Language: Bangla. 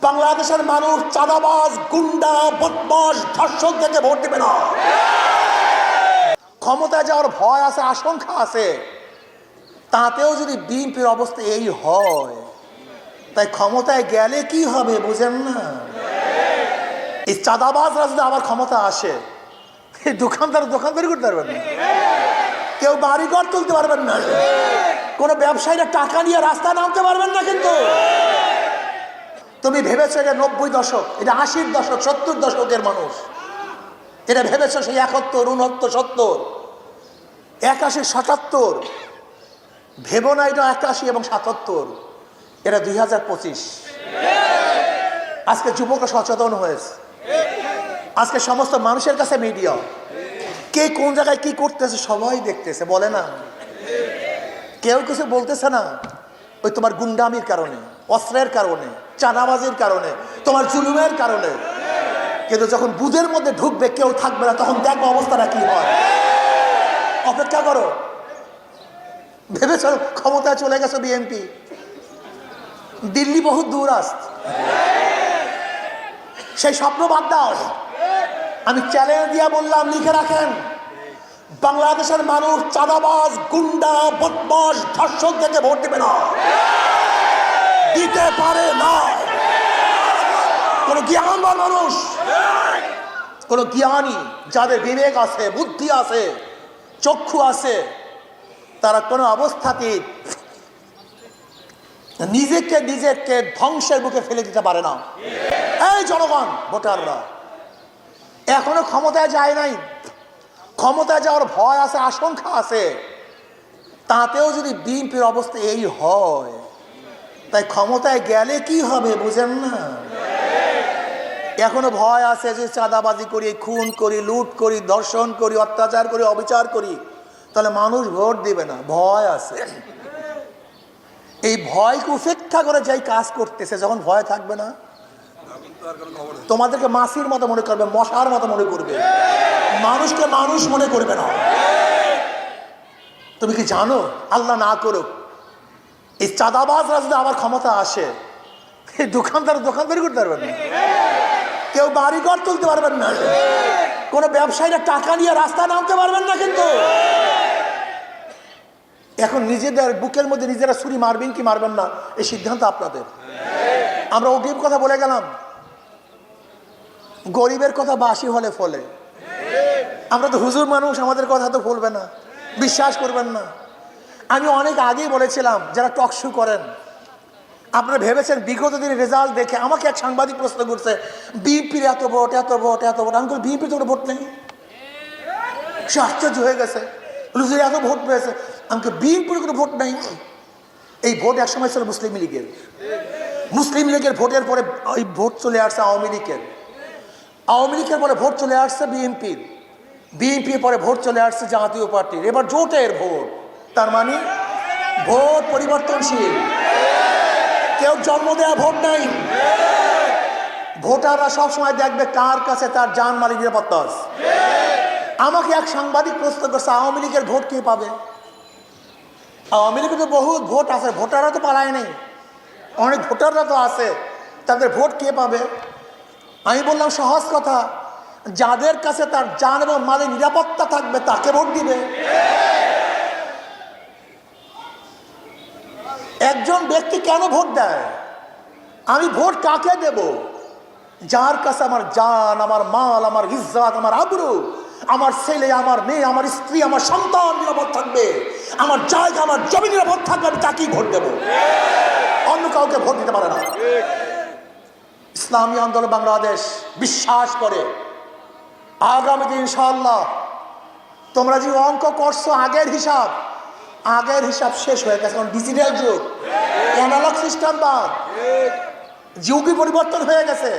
বাংলাদেশের মানুষ চাঁদাবাজ, গুন্ডা, বদমাশ, ধর্ষক থেকে ভোট দিবে না। ক্ষমতায় যাওয়ার ভয় আছে, আশঙ্কা আছে। তাতেও যদি বিএনপির অবস্থা এই হয়, তাই ক্ষমতায় গেলে কি হবে বুঝেন না? এই চাঁদাবাজরা যদি আবার ক্ষমতা আসে, এই দোকানদারি করতে পারবেন না, কেউ বাড়িঘর তুলতে পারবেন না, কোনো ব্যবসায়ীরা টাকা নিয়ে রাস্তায় নামতে পারবেন না। কিন্তু তুমি ভেবেছো এটা 90 দশক, এটা 80-র দশক, 70 দশকের মানুষ। এটা ভেবেছো সেই 71, 69, 70, 81, 77। ভেবো না এটা 81 এবং 77। এটা 2025। আজকে যুবকরা সচেতন হয়েছে। আজকে সমস্ত মানুষের কাছে মিডিয়া, কে কোন জায়গায় কি করতেছে সবাই দেখতেছে, বলে না? কেউ কিছু বলতেছে না। ওই তোমার গুন্ডামির কারণে, অস্ত্রের কারণে, চাঁদাবাজির কারণে, তোমার জুলুমের কারণে। কিন্তু যখন বুথের মধ্যে ঢুকবে, কেউ থাকবে না, তখন দেখবো অবস্থাটা কি হয়। অপেক্ষা করো। ভেবেছো ক্ষমতায় চলে গেছো বিএনপি, দিল্লি বহু দূর আসত, সেই স্বপ্ন বাদ দাও। আমি চ্যালেঞ্জ দিয়ে বললাম, লিখে রাখেন, বাংলাদেশের মানুষ চাঁদাবাজ, গুন্ডা, বদমাশ, ধর্ষক থেকে ভোট দিবে না, দিতে পারে না। কোন জ্ঞানবান মানুষ, কোন জ্ঞানী, যাদের বিবেক আছে, বুদ্ধি আছে, চক্ষু আছে, তারা কোনো অবস্থাতেই নিজেকে ধ্বংসের বুকে ফেলে দিতে পারে না। এই জনগণ, ভোটাররা এখনো ক্ষমতায় যায় নাই, ক্ষমতায় যাওয়ার ভয় আছে, আশঙ্কা আছে। তাতেও যদি বিএনপির অবস্থা এই হয়, তাই ক্ষমতায় গেলে কি হবে বুঝেন না? এখনো ভয় আছে যে চাঁদাবাজি করি, খুন করি, লুট করি, ধর্ষণ করি, অত্যাচার করি, অবিচার করি, তাহলে মানুষ ভোট দিবে না। ভয় আছে। এই ভয়কে উপেক্ষা করে যাই কাজ করতেছে, যখন ভয় থাকবে না, তোমাদেরকে মাছির মতো মনে করবে, মশার মতো মনে করবে, মানুষকে মানুষ মনে করবে না। তুমি কি জানো, আল্লাহ না করুক, এই চাঁদাবাজরা যদি আবার ক্ষমতা আসে, এই দোকানদারি করতে পারবেন না, কেউ বাড়িঘর তুলতে পারবেন না, কোনো ব্যবসায়ীরা টাকা নিয়ে রাস্তায় নামতে পারবেন না। কিন্তু এখন নিজেদের বুকের মধ্যে নিজেরা ছুরি মারবেন কি মারবেন না, এই সিদ্ধান্ত আপনাদের। আমরা অগ্রিম কথা বলে গেলাম, গরিবের কথা বাসি হলে ফলে। আমরা তো হুজুর মানুষ, আমাদের কথা তো বলবে না, বিশ্বাস করবেন না। আমি অনেক আগেই বলেছিলাম, যারা টক শো করেন, আপনারা ভেবেছেন বিগত দিনের রেজাল্ট দেখে। আমাকে এক সাংবাদিক প্রশ্ন করছে, বিএনপির এত ভোট, এত ভোট, এত ভোট। আমি বলি, বিএনপির তো কোনো ভোট নেই। সে আশ্চর্য হয়ে গেছে, হুজুর এত ভোট পেয়েছে। আমাকে বিএনপির কোনো ভোট নেই। এই ভোট একসময় ছিল মুসলিম লীগের। মুসলিম লীগের ভোটের পরে ওই ভোট চলে আসছে আওয়ামী লীগের। আওয়ামী লীগের পরে ভোট চলে আসছে বিএনপির। বিএনপির পরে ভোট চলে আসছে জাতীয় পার্টির। এবার জোটের ভোট, তার মানে ভোট পরিবর্তনশীল, কেউ জন্ম দেয়া ভোট নাই। ভোটাররা সবসময় দেখবে কার কাছে তার জানমালের নিরাপত্তা আছে। আমাকে এক সাংবাদিক প্রশ্ন করছে, আওয়ামী লীগের ভোট কে পাবে? আওয়ামী লীগের তো বহু ভোট আছে, ভোটাররা তো পালায় নেই, অনেক ভোটাররা তো আছে, তাদের ভোট কে পাবে? আমি বললাম, সহজ কথা, যাদের কাছে তার জান এবং মালের নিরাপত্তা থাকবে তাকে ভোট দিবে। একজন ব্যক্তি কেন ভোট দেয়? আমি ভোট কাকে দেব? যার কাছে আমার জান, আমার মাল, আমার ইজ্জত, আমার আবরু, আমার ছেলে, আমার মেয়ে, আমার স্ত্রী, আমার সন্তান নিরাপদ থাকবে, আমার জায়গা, আমার জমি নিরাপদ থাকবে, আমি তাকেই ভোট দেব। অন্য কাউকে ভোট দিতে পারে না। ইসলামী আন্দোলন বাংলাদেশ বিশ্বাস করে, আগামীতে ইনশাআল্লাহ তোমরা যে অঙ্ক করছো, আগের হিসাব শেষ হয়ে গেছে। কারণ ডিজিটাল যুগ, অ্যানালগ সিস্টেম বাদ, যুগই পরিবর্তন হয়ে গেছে।